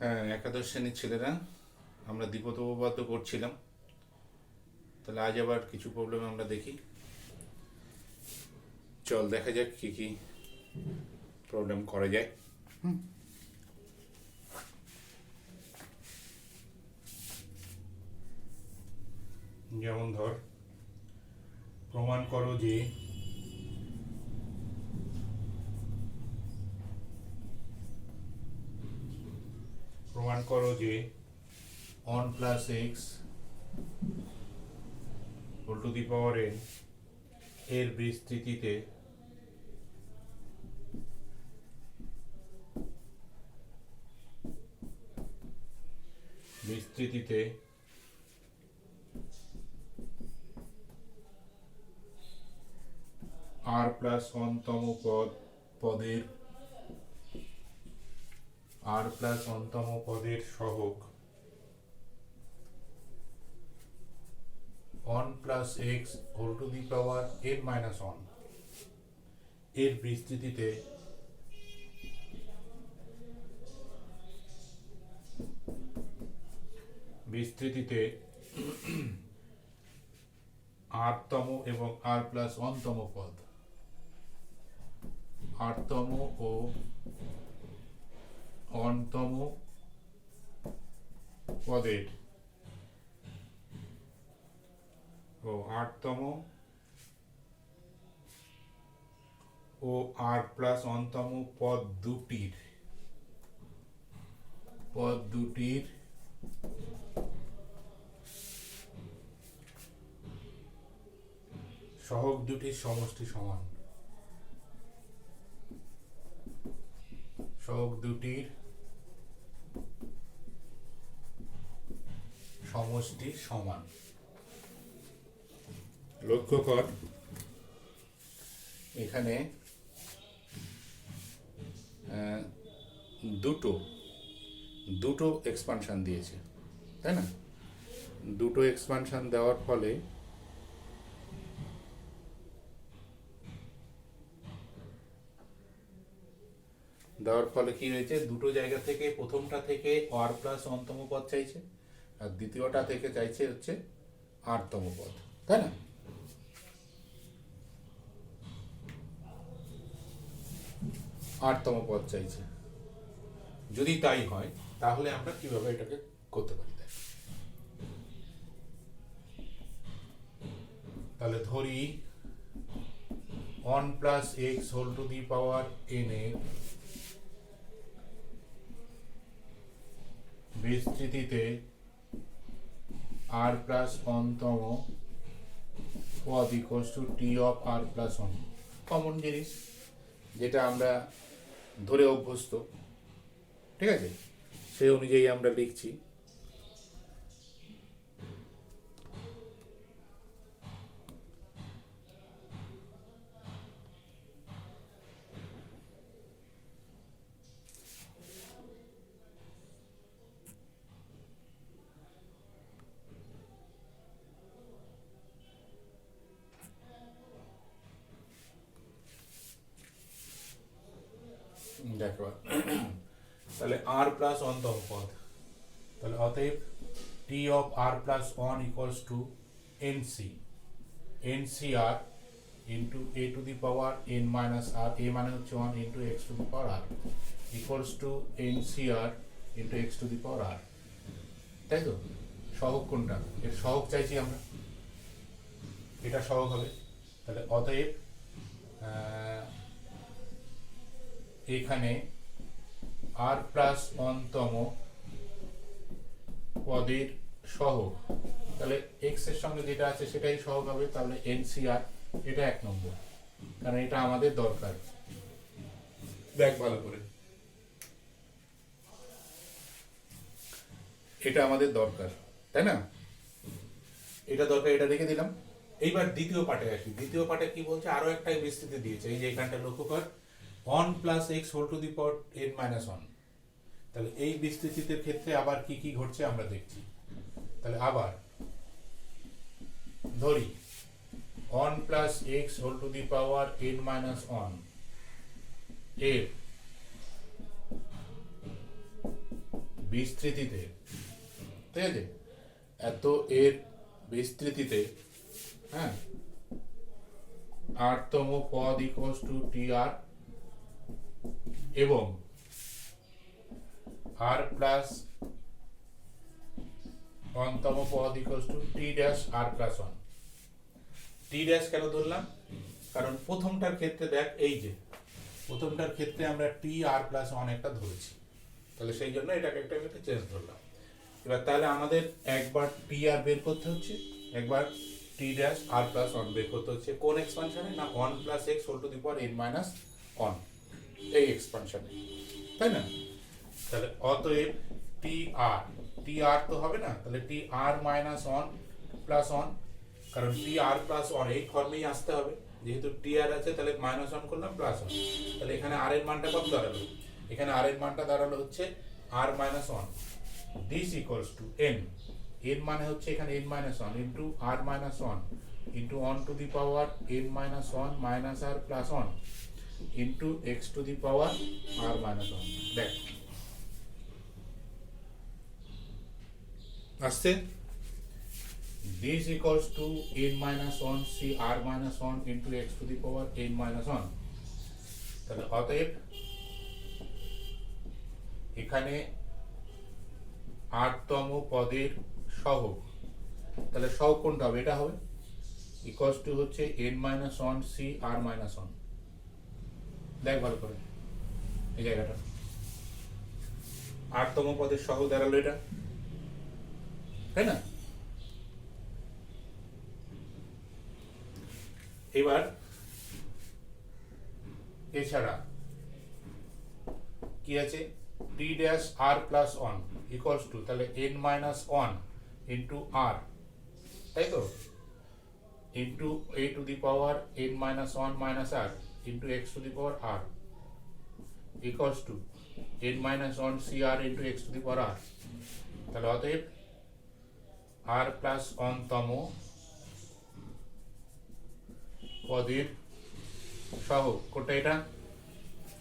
হ্যাঁ, একাদশ শ্রেণীর ছেলেরা আমরা দ্বিপদ উপপাদ্য করছিলাম। তাহলে আজ আবার কিছু প্রবলেম আমরা দেখি। চল দেখা যাক কি কি প্রবলেম করা যায়। যেমন ধর, প্রমাণ করো যে one plus x whole to the power n এর বিস্তৃতিতে আর প্লাস অনতম পদের সহগ 1 plus x whole to the power n minus 1 এর বিস্তৃতিতে আরতম এবং আর প্লাস অনতম পদ, আরতম ও অনতম পদের আটতম ও আর প্লাস অনতম পদ দুটির সহগ দুটির সমষ্টি সমান। সহগ দুটির সমষ্টি সমান। লক্ষ্য কর, এখানে দুটো এক্সপানশন দিয়েছে, তাই না? দুটো এক্সপানশন দেওয়ার ফলে কি হয়েছে, দুটো জায়গা থেকে প্রথমটা থেকে আর প্লাস অনতম পদ চাইছে আর দ্বিতীয়টা থেকে চাইছে হচ্ছে আরতম পদ, তাই না? আটতম পদ চাইছে। যদি তাই হয় তাহলে আমরা কিভাবে এটাকে করতে পারি? তাহলে ধরি 1 plus x whole to the power n এর বিস্তৃতিতে আর প্লাস অনতম পদ equals to t of r plus one. Common জিনিস, যেটা আমরা ধরে অভ্যস্ত, ঠিক আছে? সেই অনুযায়ী আমরা লিখছি। দেখো, তাহলে আর প্লাস অনতম পদ, তাহলে অতএব T of r plus one equals to nCr into a to the power n minus r, a মানে হচ্ছে 1 into x to the power r equals to nCr into x to the power r, তাই তো? সহগ কোনটা? এর সহগ চাইছি আমরা, এটা সহগ হবে। তাহলে অতএব এখানে আর প্লাস অনতম পদের সহগ, তাহলে এক্স এর সঙ্গে যেটা আছে সেটাই সহগ হবে। তাহলে এনসিআর, এটা 1 নম্বর, কারণ এটা আমাদের দরকার। দেখ ভালো করে, এটা আমাদের দরকার, তাই না? এটা দরকার, এটা রেখে দিলাম। এইবার দ্বিতীয় পার্টে আসি। দ্বিতীয় পার্টে কি বলছে, আরো একটা বিস্তৃতি দিয়েছে, এই যে এখানটা লক্ষ্য কর, 1 plus x whole to the power n minus 1। তাহলে এই বিস্তৃতির ক্ষেত্রে আবার কি কি ঘটছে আমরা দেখছি। তাহলে আবার ধরি 1 plus x whole to the power n minus 1 এর বিস্তৃতিতে, ঠিক আছে, এত এর বিস্তৃতিতে, হ্যাঁ, আরতম পদ ইকুয়ালস টু টি আর এবং আর প্লাস অনতম পদ equals to t dash r plus one. T dash কেন ধরলাম? কারণ প্রথমটার ক্ষেত্রে দেখ, এই যে প্রথমটার ক্ষেত্রে আমরা টি আর প্লাস ওয়ান একটা ধরেছি, তাহলে সেই জন্য এটাকে একটা চেঞ্জ ধরলাম। এবার তাহলে আমাদের একবার টি আর বের করতে হচ্ছে, একবার t dash r plus one বের করতে হচ্ছে। কোন এক্সপানশনে? না, one plus x whole to the power n minus one, এই এক্সপানশনে, তাই না? তাহলে অতএব টি আর তো হবে না, তাহলে টি আর মাইনাস ওয়ান প্লাস ওয়ান, কারণ টি আর প্লাস ওয়ান এই ফর্মেই আসতে হবে, যেহেতু টি আর আছে তাহলে মাইনাস ওয়ান করলাম প্লাস ওয়ান, তাহলে এখানে আর এর মানটা কত দাঁড়ালো? এখানে আর এর মানটা দাঁড়ালো হচ্ছে r minus one. This equals to n, n মানে হচ্ছে এখানে n minus one into r minus one into one to the power n minus one minus r plus one into x to the power r minus one. দেখ আসছে, this equals to n minus 1 c r minus 1 into x to the power n minus 1। তাহলে অতএব এখানে আটতম পদের সহগ, তাহলে সহগ কোনটা হবে? এটা হবে, ইকুয়ালস টু হচ্ছে n minus 1 c r minus 1। দেখ ভালো করে এই জায়গাটা, আটতম পদের সহগ দাঁড়ালো এটা, তাই না? এবার এছাড়া কি আছে? T dash r plus one equals to, তাহলে n minus one into r, তাই তো, into a to the power n minus one minus r into x to the power r equals to n minus one C r into x to the power r. তাহলে অতএব আর plus অনতম পদের সহগ কোনটা? এটা,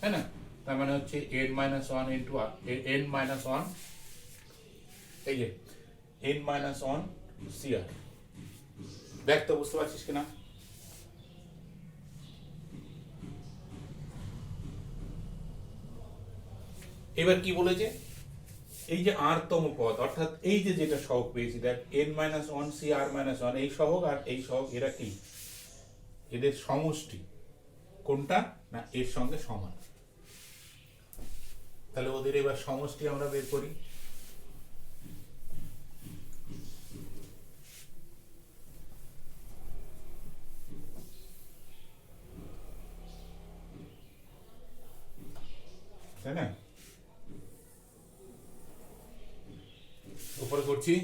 তাই না? তার মানে হচ্ছে N minus one into n minus one, এই যে এন মাইনাস ওয়ান সি আর। দেখ তো বুঝতে পারছিস কিনা? এবার কি বলেছে? এই যে আরতম পদ, অর্থাৎ এই যে যেটা সহগ পেয়েছি, দেখ এন মাইনাস ওয়ান সি আর মাইনাস ওয়ান, এই সহগ আর এই সহগ এরা কি? এদের সমষ্টি কোনটা? না, এর সঙ্গে সমান। তাহলে ওদের এবার সমষ্টি আমরা বের করি। তাই না? উপরে করছি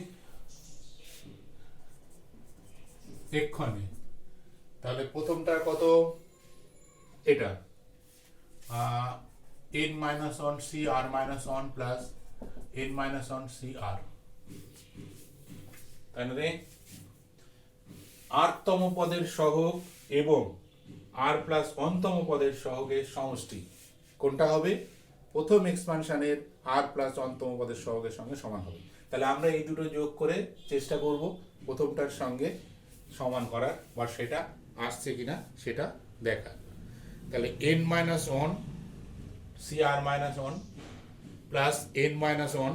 এক্ষণে। তাহলে প্রথমটা কত? এটা n minus 1 c r minus 1 plus n minus 1 c r, তাই না রে? আরতম পদের সহগ এবং r প্লাস অনতম পদের সহগের সমষ্টি কোনটা হবে? প্রথম এক্সপানশনের r প্লাস অনতম পদের সহগের সঙ্গে সমান হবে। তাহলে আমরা এই দুটো যোগ করে চেষ্টা করব প্রথমটার সঙ্গে সমান করার, বা সেটা আসছে কিনা সেটা দেখা। তাহলে n minus 1 cr minus 1 plus n minus 1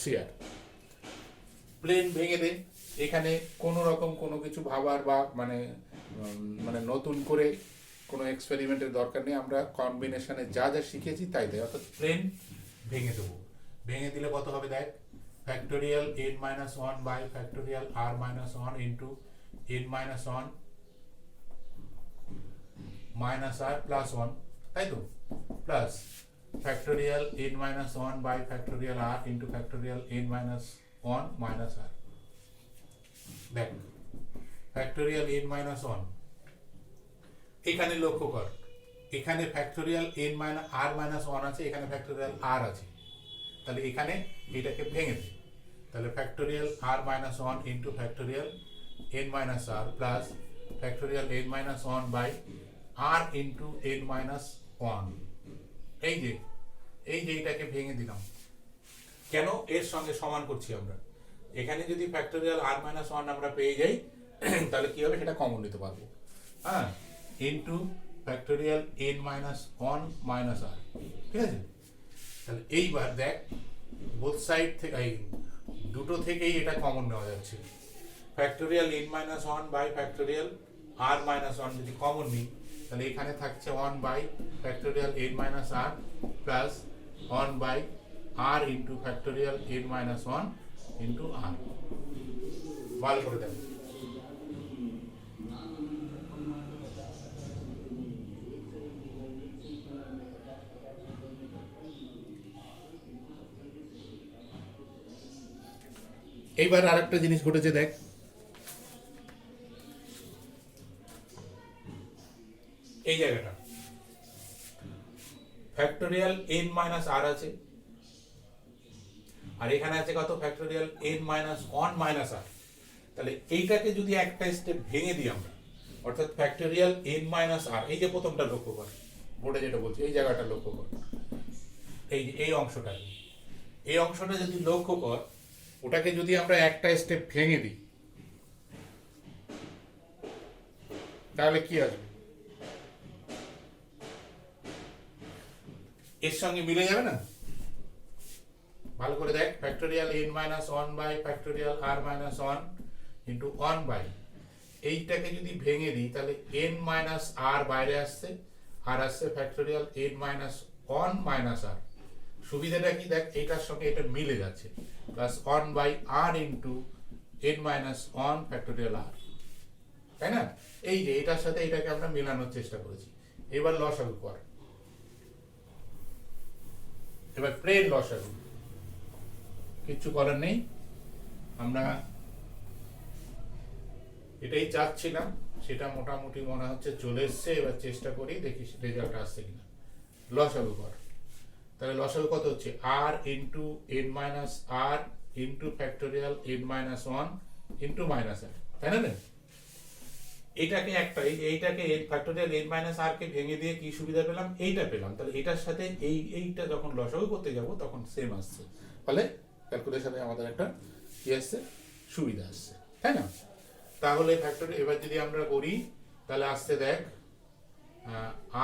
cr, প্লেন ভেঙে দে। এখানে কোনো রকম কোনো কিছু ভাবার বা মানে নতুন করে কোনো এক্সপেরিমেন্টের দরকার নেই, আমরা কম্বিনেশনে যা যা শিখেছি তাই দেয়, অর্থাৎ প্লেন ভেঙে দেবো। ভেঙে দিলে কত হবে? দেখ, factorial n minus 1 by factorial r minus 1 into n minus 1 minus r plus 1, তাই তো, plus factorial n minus 1 by factorial r into factorial n minus 1 minus r. দেখ, ফ্যাক্টোরিয়াল n minus 1, এখানে লক্ষ্য কর, এখানে factorial n minus r minus 1 আছে, এখানে factorial r আছে, তাহলে এখানে এটাকে ভেঙে দে। তাহলে factorial r minus 1 into factorial n minus r plus factorial n minus 1 by r into n minus 1। এই যে এটাকে ভেঙে দিলাম, কেন এর সঙ্গে সমান করছি আমরা, এখানে যদি ফ্যাক্টোরিয়াল আর মাইনাস ওয়ান আমরা পেয়ে যাই তাহলে কি হবে সেটা কমন নিতে পারবো, হ্যাঁ, into factorial n minus one minus r, ঠিক আছে। তাহলে এইবার দেখ বোথ সাইড থেকে এই দুটো থেকেই এটা কমন নেওয়া যাচ্ছে, factorial n minus one by factorial r minus one যদি কমন নিই তাহলে এখানে থাকছে one by factorial n minus r plus one by r into factorial n minus one into r. ভালো করে দেখো, এইবার আরেকটা জিনিস ঘটেছে দেখ, এই জায়গাটা ফ্যাক্টোরিয়াল এন মাইনাস আর আছে আর এখানে আছে কত factorial n minus one minus r. তাহলে এইটাকে যদি একটা স্টেপ ভেঙে দিই আমরা, অর্থাৎ ফ্যাক্টোরিয়াল এন মাইনাস আর, এই যে প্রথমটা লক্ষ্য কর, বোর্ডে যেটা বলছি এই জায়গাটা লক্ষ্য কর, এই যে এই অংশটা, এই অংশটা যদি লক্ষ্য কর, ওটাকে যদি আমরা একটা স্টেপ ভেঙে দিই তাহলে কি আসবে, এর সঙ্গে মিলে যাবে না। ভালো করে দেখ, factorial n minus one by factorial r minus one into one by, এইটাকে যদি ভেঙে দিই তাহলে এন মাইনাস আর বাইরে আসছে আর আসছে factorial n minus one minus r. সুবিধাটা কি দেখ, এইটার সঙ্গে এটা মিলে যাচ্ছে, plus one by r into n minus one factorial r, তাই না। এই যে এটার সাথে এটাকে আমরা মেলানোর চেষ্টা করেছি। এবার লসাগু কর, এবার প্লেন লসাগু, কিচ্ছু করার নেই, আমরা এটাই চাচ্ছিলাম, সেটা মোটামুটি মনে হচ্ছে চলে এসছে। এবার চেষ্টা করি দেখি রেজাল্ট আসছে কিনা। লসাগু কর, তাহলে লসাগু কত হচ্ছে r into n minus r into factorial n minus one into minus r, তাই না। এইটাকে একটা এইটাকে ফ্যাক্টোরিয়াল এন মাইনাস আর কে ভেঙে দিয়ে কি সুবিধা পেলাম, এইটা পেলাম। তাহলে এটার সাথে এইটা যখন লসাগু করতে যাব তখন সেম আসছে, ফলে ক্যালকুলেশনে আমাদের একটা কি আসছে, সুবিধা আসছে, তাই না। তাহলে ফ্যাক্টোরিয়াল এবার যদি আমরা করি তাহলে আসছে দেখ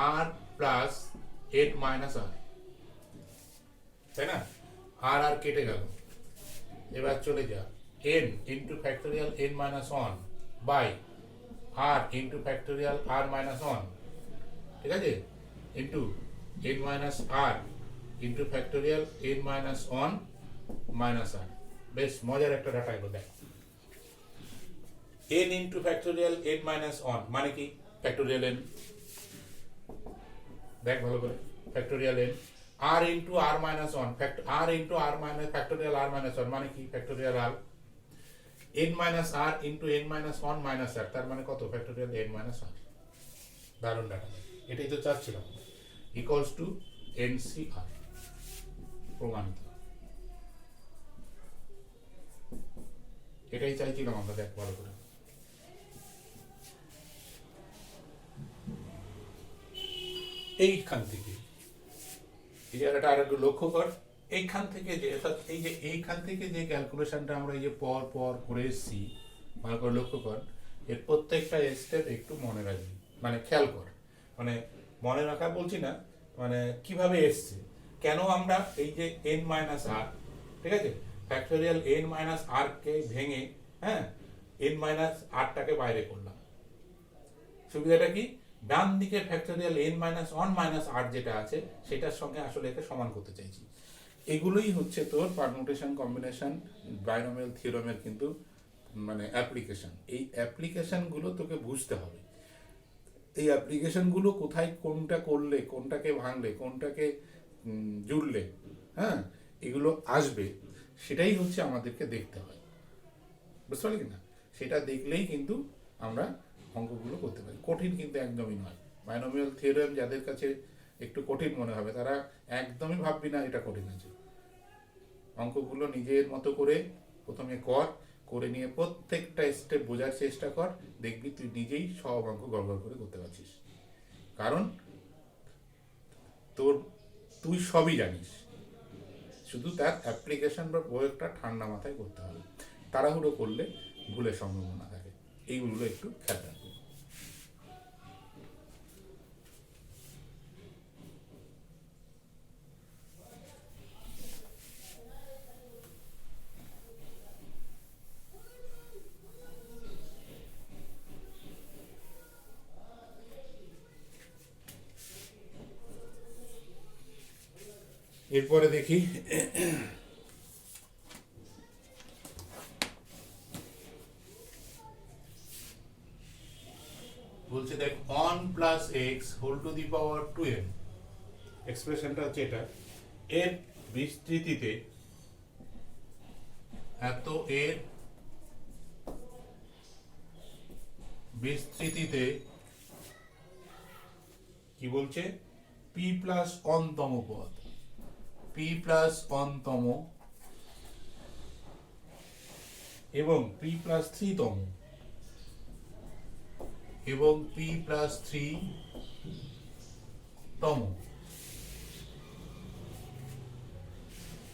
r plus n minus r, তাই না। আর আর কেটে গেল, এবার চলে যা n into factorial n minus one by r into factorial r minus one, ঠিক আছে, into n minus r into factorial n minus one minus r. বেশ মজার একটা ডাটা এলো দেখ, n into factorial n minus one মানে কি factorial n, দেখ ভালো করে, ফ্যাক্টোরিয়াল এন আর ইন্টু আর মাইনাস ওয়ান, আর into r minus factorial r minus one মানে কি factorial r, n minus r into n minus one minus r, তার মানে কত ফ্যাক্টোরিয়াল এন মাইনাস আর। দারুণ ডাটা, এটাই তো চাচ্ছিলাম, ইকুয়ালস টু এনসিআর, প্রমাণিত, এটাই চাইছিলাম আমরা। দেখ ভালো করে, এইখান থেকে এই জায়গাটা আর একটু লক্ষ্য কর, এইখান থেকে যে অর্থাৎ এই যে এইখান থেকে যে ক্যালকুলেশনটা আমরা এই যে পর পর করে এসেছি, ভালো করে লক্ষ্য কর, এর প্রত্যেকটা স্টেপ একটু মনে রাখবি, মানে খেয়াল কর, মানে মনে রাখা বলছি না, মানে কিভাবে এসছে, কেন আমরা এই যে এন মাইনাস আর, ঠিক আছে, ফ্যাক্টোরিয়াল এন মাইনাস আর কে ভেঙে, হ্যাঁ, এন মাইনাস আরটাকে বাইরে করলাম। সুবিধাটা কি, ডান দিকে factorial n minus one minus r যেটা আছে সেটার সঙ্গে আসলে একে সমান করতে চাইছি। এগুলোই হচ্ছে তোর পারমুটেশন কম্বিনেশন বাইনোমিয়াল থিওরামের কিন্তু মানে অ্যাপ্লিকেশন। এই অ্যাপ্লিকেশনগুলো তোকে বুঝতে হবে, এই অ্যাপ্লিকেশনগুলো কোথায় কোনটা করলে, কোনটাকে ভাঙলে, কোনটাকে জুড়লে, হ্যাঁ, এগুলো আসবে, সেটাই হচ্ছে আমাদেরকে দেখতে হয়, বুঝতে পারলি কিনা। সেটা দেখলেই কিন্তু আমরা অঙ্কগুলো করতে পারি, কঠিন কিন্তু একদমই নয়। বাইনোমিয়াল থিওরেম যাদের কাছে একটু কঠিন মনে হবে তারা একদমই ভাববি না এটা কঠিন আছে। অঙ্কগুলো নিজের মতো করে প্রথমে করে নিয়ে প্রত্যেকটা স্টেপ বোঝার চেষ্টা কর, দেখবি তুই নিজেই সব অঙ্ক গড়গড় করে করতে পারছিস, কারণ তুই সবই জানিস, শুধু তার অ্যাপ্লিকেশন বা প্রয়োগটা ঠান্ডা মাথায় করতে হবে, তাড়াহুড়ো করলে ভুলের সম্ভাবনা থাকে। এইগুলো একটু খেয়াল রাখবেন। এরপরে দেখি বলছে দেখ 1 plus x whole to the power 2n, এক্সপ্রেশনটা হচ্ছে এটা, এর বিস্তৃতিতে এত এর বিস্তৃতিতে কি বলছে পি প্লাস অনতম পদ, পি প্লাস অনতম এবং পি প্লাস 3তম এবং পি প্লাস 3তম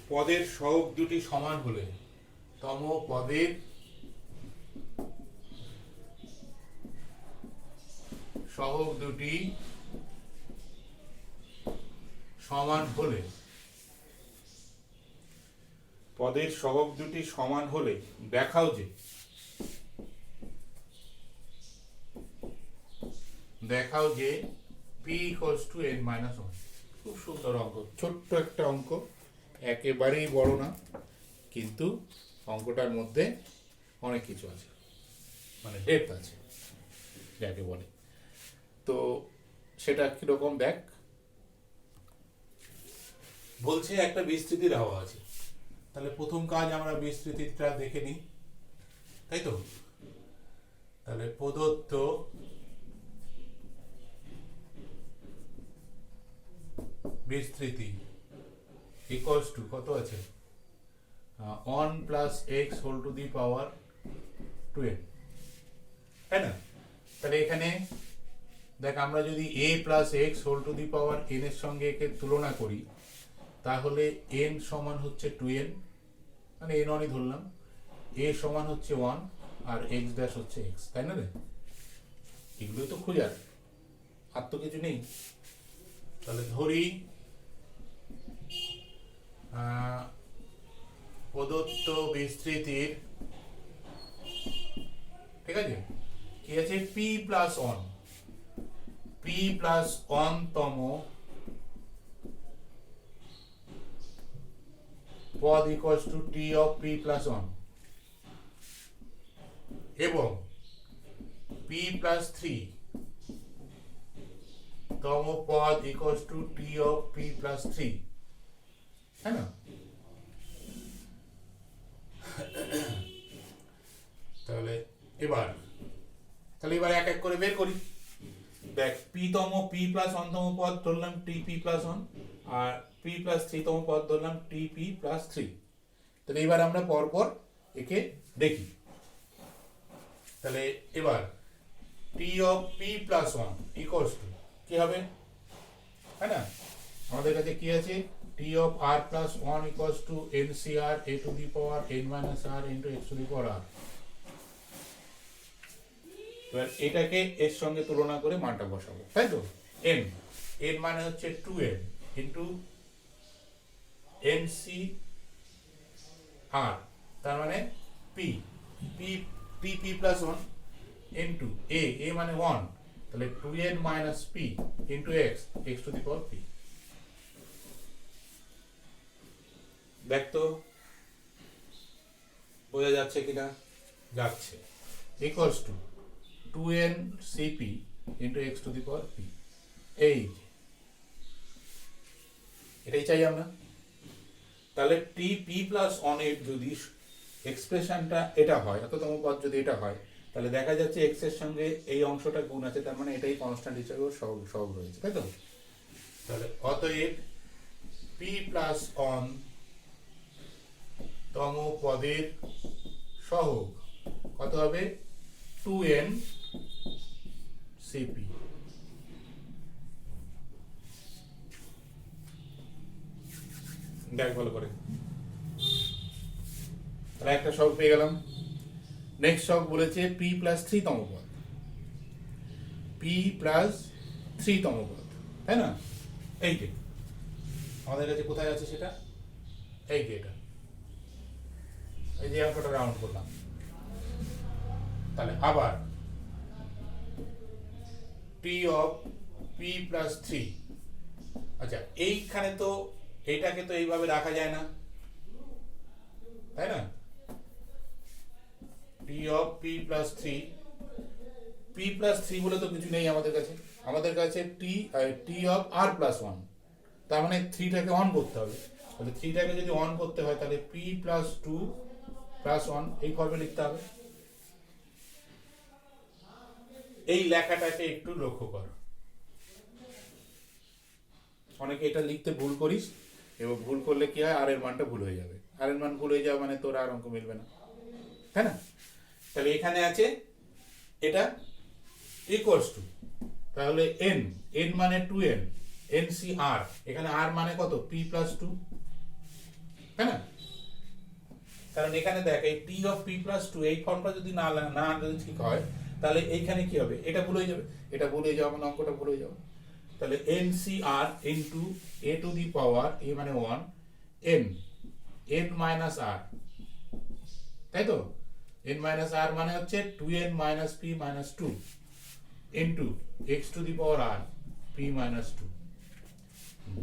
পদের সহগ দুটি সমান হলে তম পদের সহগ দুটি সমান হলে, পদের সহগ দুটি সমান হলে দেখাও যে p equals to n minus 1। খুব সুন্দর অঙ্ক, ছোট্ট একটা অঙ্ক, একেবারেই বড় না, কিন্তু অঙ্কটার মধ্যে অনেক কিছু আছে, মানে ডেপথ আছে যাকে বলে। তো সেটা কিরকম দেখ, বলছে একটা বিস্তৃতি দেওয়া আছে, তাহলে প্রথম কাজ আমরা বিস্তৃতিটা দেখে নিই, তাই তো? তাহলে প্রদত্ত বিস্তৃতি ইকুয়ালস টু কত আছে 1 plus x whole to the power 2n, তাই না? তাহলে এখানে দেখ আমরা যদি a plus x whole to the power n এর সঙ্গে একে তুলনা করি, তাহলে n সমান হচ্ছে 2n, মানে n অনই ধরলাম, a সমান হচ্ছে 1 আর x ড্যাশ হচ্ছে x, তাই না রে? এগুলোই তো খোঁজার, আর তো কিছু নেই। তাহলে ধরি প্রদত্ত বিস্তৃতির, ঠিক আছে, কি আছে p প্লাস 1, p প্লাস 1তম পদ equals two t of p plus 1 এবং p প্লাস 3তম পদ equals two t of p plus 3, তাই না? তাহলে এবার এক এক করে বের করি। দেখ p-তম p প্লাস 1তম পদ ধরলাম tp প্লাস 1 আর p প্লাস 3তম পদ ধরলাম tp প্লাস 3। তাহলে এবার আমরা পরপর একে দেখি। তাহলে এবার t of p plus 1 equals to কি হবে, তাই না? আমাদের কাছে কি আছে, t of r plus 1 equals to ncr a to the power n minus r into x to the power r। এবার এটাকে এর সঙ্গে তুলনা করে মানটা বসাবো, তাই তো? n মানে হচ্ছে 2n into ncr, তার মানে p plus 1 into a মানে 1, তাহলে 2n minus p into x to the power p। দেখ তো বোঝা যাচ্ছে কিনা? যাচ্ছে। Equals to 2n cp into x to the power p, এই এটাই চাই আমরা। তাহলে tp প্লাস 1 এর যদি এক্সপ্রেশনটা এটা হয়, এততম পদ যদি এটা হয়, তাহলে দেখা যাচ্ছে x এর সঙ্গে এই অংশটা গুণ আছে, তার মানে এটাই কনস্ট্যান্ট হিসেবে সহগ রয়েছে, তাই তো? তাহলে অতএব p প্লাস 1 তম পদের সহগ কত হবে, 2n cp। দেখ ভালো করে, তাহলে একটা সহগ পেয়ে গেলাম। নেক্সট সহগ বলেছে পি প্লাস 3 তম পদ, পি প্লাস 3 তম পদ, তাই না? এই যে আমাদের কাছে কোথায় আছে সেটা, এই যে এটা, এই যে অঙ্কটা রাউন্ড করলাম। তাহলে আবার টি অফ পি প্লাস 3, আচ্ছা এইখানে তো এইটাকে তো এইভাবে রাখা যায় না, তাই না? T of P plus 3, P plus 3 বলে তো কিছু নেই আমাদের কাছে, আমাদের কাছে টি অফ আর প্লাস 1, তার মানে 3টাকে অন করতে হবে। তাহলে 3টাকে যদি অন করতে হয় তাহলে পি প্লাস 2 প্লাস 1 এই ফর্মে লিখতে হবে। এই লেখাটাকে একটু লক্ষ্য কর, অনেকে এটা লিখতে ভুল করিস, এবং ভুল করলে কি হয়, আর এর মানটা ভুল হয়ে যাবে, আর এর মান ভুল হয়ে যাবে মানে তোর আর অঙ্ক মিলবে না, তাই না? তাহলে এখানে আছে এটা ইকুয়ালস টু, তাহলে এন, এন মানে 2n, এন সি আর, এখানে আর মানে কত, পি প্লাস 2, তাই না? কারণ এখানে দেখ এই টি অফ পি প্লাস 2 এই ফর্মটা যদি না যদি ঠিক হয় তাহলে এইখানে কি হবে, এটা ভুল হয়ে যাবে, এটা ভুল হয়ে যাবে মানে অঙ্কটা ভুল হয়ে যাবে। তাহলে n C r into a to the power a মানে 1 এন, এন মাইনাস আর, তাই তো? এন মাইনাস আর মানে হচ্ছে 2n minus p minus 2 into x to the power আর p minus 2,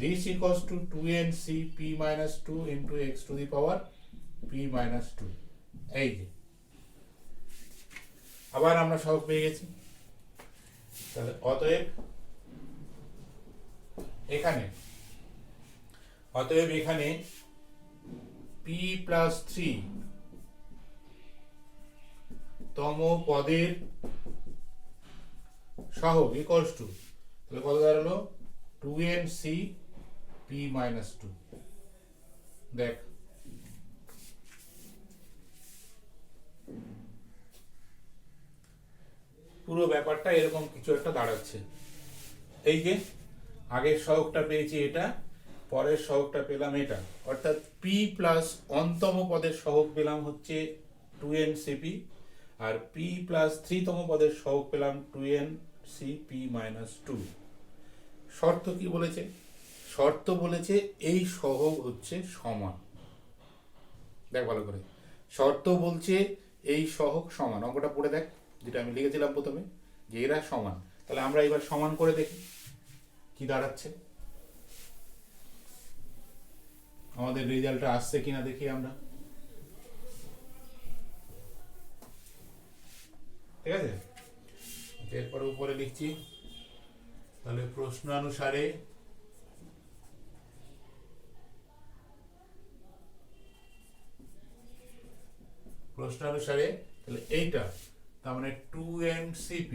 this equals to 2n c p minus 2 into x to the power p minus 2। এই যে আবার আমরা সহগ পেয়ে গেছি। তাহলে অতএব এখানে p প্লাস 3 তম পদের সহগ ইকুয়ালস টু, তাহলে কত দাঁড়ালো, 2nc p minus 2। দেখ পুরো ব্যাপারটা এরকম কিছু একটা দাঁড়াচ্ছে। এই যে আগের সহগটা পেয়েছি এটা, পরের সহগটা পেলাম এটা, অর্থাৎ p প্লাস অন্তম পদের সহগ পেলাম হচ্ছে 2ncp, আর p প্লাস 3 তম পদের সহগ পেলাম 2ncp minus 2। শর্ত কি বলেছে? শর্ত বলেছে এই সহগ হচ্ছে সমান। দেখ ভালো করে, শর্ত বলছে এই সহগ সমান, অঙ্কটা পড়ে দেখ যেটা আমি লিখেছিলাম প্রথমে, যে এরা সমান। তাহলে আমরা এবার সমান করে দেখি কি দাঁড়াচ্ছে, আমাদের রেজাল্টটা আসছে কিনা দেখি আমরা, ঠিক আছে? এরপরে উপরে লিখছি, তাহলে প্রশ্নানুসারে তাহলে এইটা, তার মানে 2ncp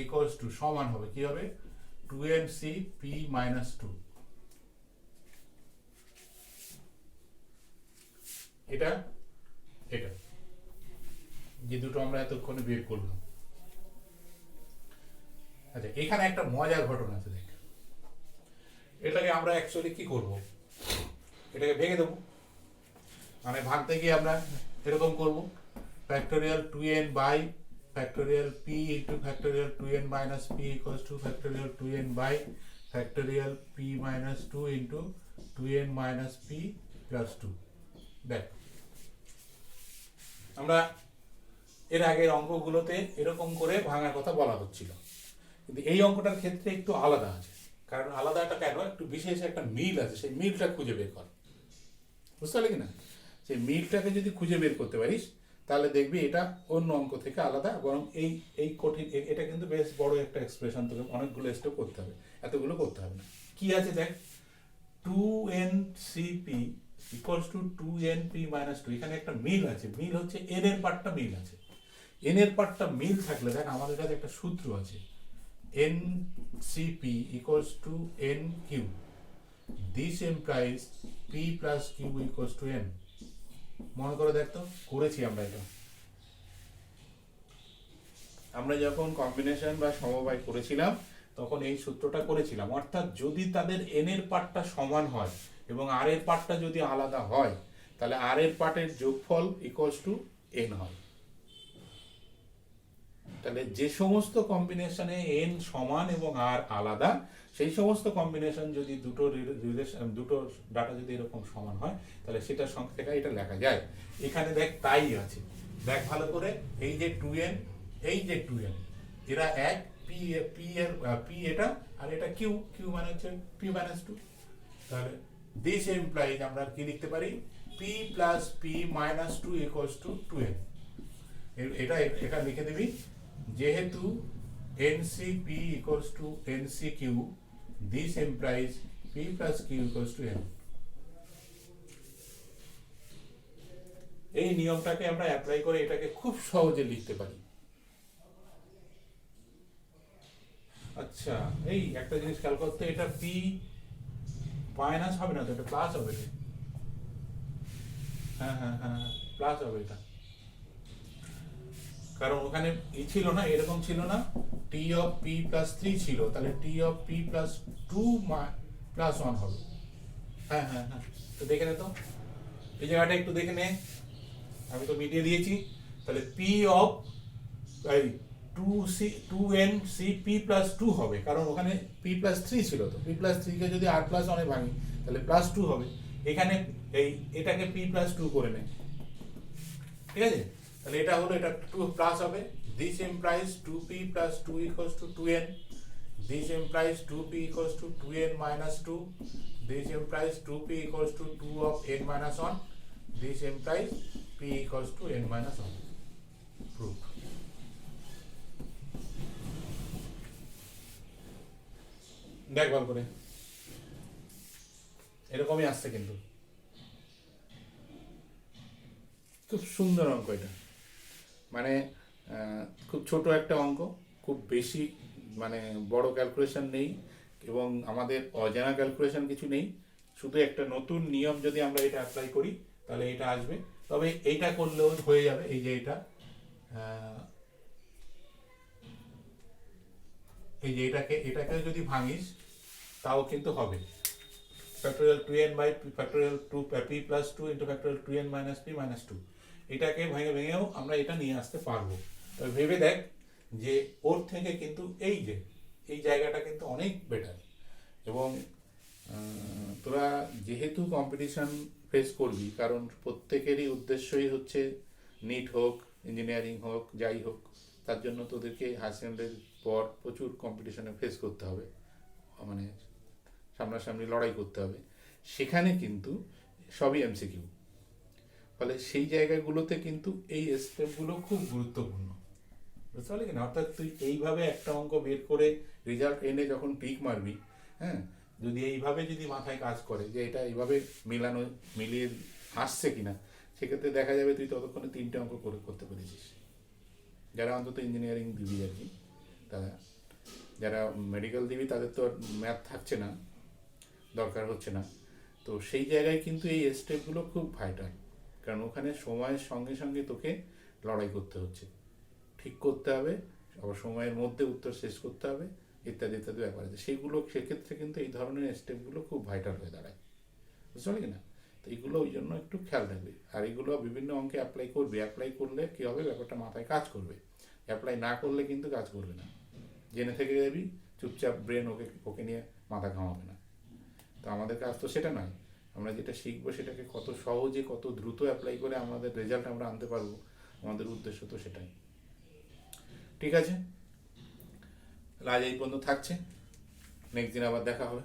ইকুয়ালস টু সমান হবে কি হবে, 2ncp minus 2। এটা এটা যে দুটো আমরা এতক্ষণে বের করলাম। আচ্ছা এখানে একটা মজার ঘটনা আছে, দেখ এটাকে আমরা অ্যাকচুয়ালি কি করব, এটাকে ভেঙে দেবো, মানে ভাঙতে গিয়ে আমরা এরকম করব, factorial 2n by factorial p into factorial 2n minus p equals to factorial 2n by factorial p minus 2 into 2n minus p plus 2। দেখ আমরা এর আগের অঙ্কগুলোতে এরকম করে ভাঙার কথা বলা হচ্ছিল, কিন্তু এই অঙ্কটার ক্ষেত্রে একটু আলাদা আছে। কারণ আলাদাটা কেন, একটু বিশেষ একটা মিল আছে, সেই মিলটা খুঁজে বের কর, বুঝতে পারলি কিনা? সেই মিলটাকে যদি খুঁজে বের করতে পারিস তাহলে দেখবি এটা অন্য অঙ্ক থেকে আলাদা, বরং এই কঠিন, এটা কিন্তু বেশ বড় একটা এক্সপ্রেশন, তোকে অনেকগুলো স্টেপ করতে হবে, এতগুলো করতে হবে না। কি আছে দেখ, 2ncp equals to 2np minus 2, এখানে একটা মিল আছে, মিল হচ্ছে n এর পার্টটা মিল আছে। n এর পার্টটা মিল থাকলে দেখ আমাদের কাছে একটা সূত্র আছে, ncp equals to nq, this implies p plus q equals to n। মনে করে দেখ তো, করেছি আমরা এটা, আমরা যখন কম্বিনেশন বা সমবায় করেছিলাম তখন এই সূত্রটা করেছিলাম, অর্থাৎ যদি তাদের এন এর পার্টটা সমান হয় এবং আর এর পার্টটা যদি আলাদা হয়, তাহলে আর এর পার্টের যোগফল ইকুয়ালস টু এন হয়। তাহলে যে সমস্ত কম্বিনেশনে এন সমান এবং আর আলাদা, সেই সমস্ত কম্বিনেশন যদি দুটো ডাটা যদি এরকম সমান হয়, তাহলে সেটার সংখ্যা থেকে এটা লেখা যায়। এখানে দেখ তাই আছে, দেখ ভালো করে, এই যে 2n, এই যে 2n, এরা এক, পি পি এর পি এটা, আর এটা কিউ, কিউ মানে হচ্ছে পি মাইনাস 2। তাহলে দিস ইমপ্লাইজ আমরা কি লিখতে পারি, P plus P minus 2 equals to 2n। এটা এটা লিখে দিবি, যেহেতু NCP equals to NCQ, this implies P plus Q equals to N। এই নিয়মটাকে আমরা অ্যাপ্লাই করে এটাকে খুব সহজে লিখতে পারি। আচ্ছা, এই একটা জিনিস খেয়াল করতে, এটা P মাইনাস হবে না তো, এটা প্লাস হবে। হ্যাঁ হ্যাঁ হ্যাঁ, প্লাস হবে এটা, কারণ ওখানে ই ছিল না, এরকম ছিল না, টি অফ পি প্লাস 3 ছিল, তাহলে টি অফ পি প্লাস 2 প্লাস 1 হবে। হ্যাঁ হ্যাঁ হ্যাঁ, তো দেখে নে তো, এই জায়গাটা একটু দেখে নে, আমি তো মিটিয়ে দিয়েছি। তাহলে পি অফ এই 2nc পি প্লাস 2 হবে, কারণ ওখানে পি প্লাস 3 ছিল, তো পি প্লাস 3 কে যদি আর প্লাস 1 এ ভাঙি তাহলে প্লাস 2 হবে। এখানে এই এটাকে পি প্লাস 2 করে নে, ঠিক আছে? তাহলে এটা হলো, এটা 2 প্লাস হবে। This implies 2p plus 2 equals to 2n. This implies 2p equals to 2n minus 2. This implies 2p equals to 2 of n minus 1. This implies p equals to n minus 1. Proof. দেখ ভালো করে, এরকমই আসছে কিন্তু, খুব সুন্দর অঙ্ক এটা, মানে খুব ছোট একটা অঙ্ক, খুব বেশি মানে বড় ক্যালকুলেশন নেই এবং আমাদের অজানা ক্যালকুলেশন কিছু নেই, শুধু একটা নতুন নিয়ম যদি আমরা এটা অ্যাপ্লাই করি তাহলে এটা আসবে। তবে এইটা করলেও হয়ে যাবে, এই যে এটা, এই যে এটাকে যদি ভাঙিস তাও কিন্তু হবে, factorial 2n by factorial 2 p plus 2 into factorial 2n minus p minus 2, এটাকে ভেঙেও আমরা এটা নিয়ে আসতে পারবো। তবে ভেবে দেখ যে ওর থেকে কিন্তু এই জায়গাটা কিন্তু অনেক বেটার। এবং তোরা যেহেতু কম্পিটিশন ফেস করবি, কারণ প্রত্যেকেরই উদ্দেশ্যই হচ্ছে নিট হোক, ইঞ্জিনিয়ারিং হোক, যাই হোক, তার জন্য তোদেরকে হায়ার সেকেন্ডারির পর প্রচুর কম্পিটিশনে ফেস করতে হবে, মানে সামনাসামনি লড়াই করতে হবে। সেখানে কিন্তু সবই এমসিকিউ, ফলে সেই জায়গাগুলোতে কিন্তু এই স্টেপগুলো খুব গুরুত্বপূর্ণ, বুঝতে পারলি কিনা? অর্থাৎ তুই এইভাবে একটা অঙ্ক বের করে রেজাল্ট এনে যখন টিক মারবি, হ্যাঁ, যদি এইভাবে যদি মাথায় কাজ করে যে এটা এইভাবে মিলিয়ে আসছে কিনা, সেক্ষেত্রে দেখা যাবে তুই ততক্ষণে 3টে অঙ্ক করতে পেরেছিস। যারা অন্তত ইঞ্জিনিয়ারিং দিবি আর কি, তারা, যারা মেডিকেল দিবি তাদের তো ম্যাথ থাকছে না, দরকার হচ্ছে না। তো সেই জায়গায় কিন্তু এই স্টেপগুলো খুব ভাইটাল, কারণ ওখানে সময়ের সঙ্গে সঙ্গে তোকে লড়াই করতে হচ্ছে, ঠিক করতে হবে, আবার সময়ের মধ্যে উত্তর শেষ করতে হবে, ইত্যাদি ইত্যাদি ব্যাপার আছে। সেইগুলো সেক্ষেত্রে কিন্তু এই ধরনের স্টেপগুলো খুব ভাইটাল হয়ে দাঁড়ায়, বুঝতে পারলি না? তো এইগুলো ওই জন্য একটু খেয়াল রাখবি, আর এইগুলো বিভিন্ন অঙ্কে অ্যাপ্লাই করবি। অ্যাপ্লাই করলে কী হবে, ব্যাপারটা মাথায় কাজ করবে। অ্যাপ্লাই না করলে কিন্তু কাজ করবে না, জেনে থেকে যাবি, চুপচাপ ব্রেন ওকে নিয়ে মাথা ঘামাবে না। তো আমাদের কাজ তো সেটা নয়, আমরা যেটা শিখবো সেটাকে কত সহজে কত দ্রুত অ্যাপ্লাই করে আমাদের রেজাল্ট আমরা আনতে পারবো, আমাদের উদ্দেশ্য তো সেটাই। ঠিক আছে, আজ এই পর্যন্ত থাকছে, নেক্সট দিন আবার দেখা হবে।